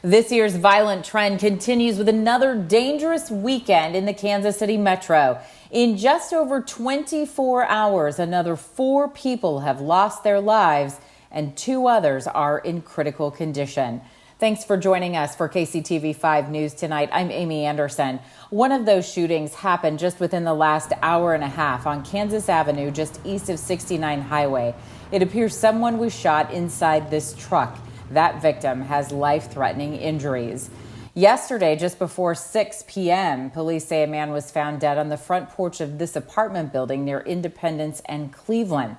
This year's violent trend continues with another dangerous weekend in the Kansas City metro. In just over 24 hours, another 4 people have lost their lives and 2 others are in critical condition. Thanks for joining us for KCTV 5 News tonight. I'm Amy Anderson. One of those shootings happened just within the last hour and a half on Kansas Avenue, just east of 69 Highway. It appears someone was shot inside this truck. That victim has life-threatening injuries. Yesterday, just before 6 p.m., police say a man was found dead on the front porch of this apartment building near Independence and Cleveland.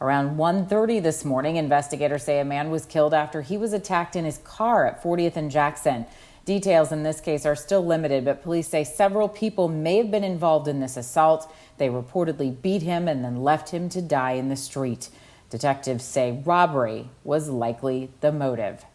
Around 1:30 this morning, investigators say a man was killed after he was attacked in his car at 40th and Jackson. Details in this case are still limited, but police say several people may have been involved in this assault. They reportedly beat him and then left him to die in the street. Detectives say robbery was likely the motive.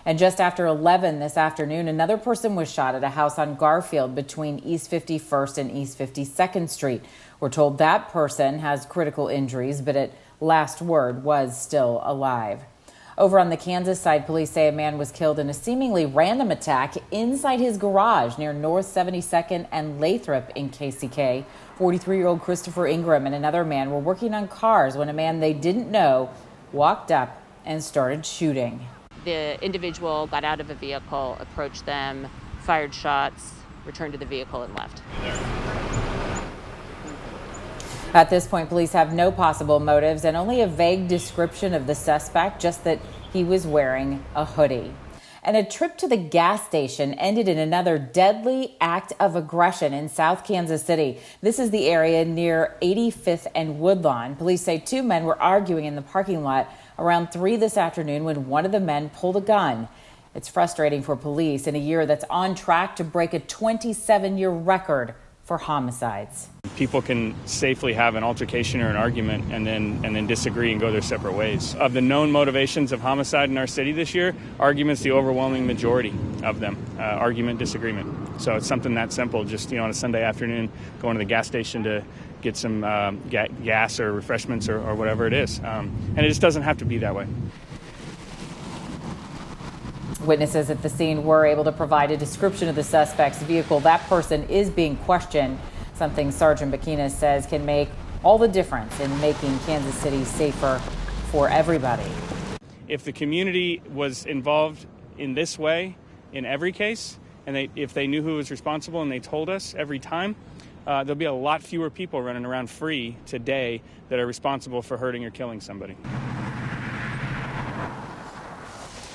And just after 11 this afternoon, another person was shot at a house on Garfield between East 51st and East 52nd Street. We're told that person has critical injuries, but at last word was still alive. Over on the Kansas side, police say a man was killed in a seemingly random attack inside his garage near North 72nd and Lathrop in KCK. 43-year-old Christopher Ingram and another man were working on cars when a man they didn't know walked up and started shooting. The individual got out of a vehicle, approached them, fired shots, returned to the vehicle and left. At this point, police have no possible motives and only a vague description of the suspect, just that he was wearing a hoodie. And a trip to the gas station ended in another deadly act of aggression in South Kansas City. This is the area near 85th and Woodlawn. Police say 2 men were arguing in the parking lot around 3 this afternoon when one of the men pulled a gun. It's frustrating for police in a year that's on track to break a 27-year record for homicides. People can safely have an altercation or an argument and then disagree and go their separate ways. Of the known motivations of homicide in our city this year, argument's the overwhelming majority of them. Argument, disagreement. So it's something that simple. Just on a Sunday afternoon, going to the gas station to get some gas or refreshments or whatever it is. And it just doesn't have to be that way. Witnesses at the scene were able to provide a description of the suspect's vehicle. That person is being questioned, something Sergeant Bakina says can make all the difference in making Kansas City safer for everybody. If the community was involved in this way in every case, and if they knew who was responsible and they told us every time, there'll be a lot fewer people running around free today that are responsible for hurting or killing somebody.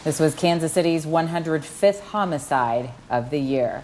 This was Kansas City's 105th homicide of the year.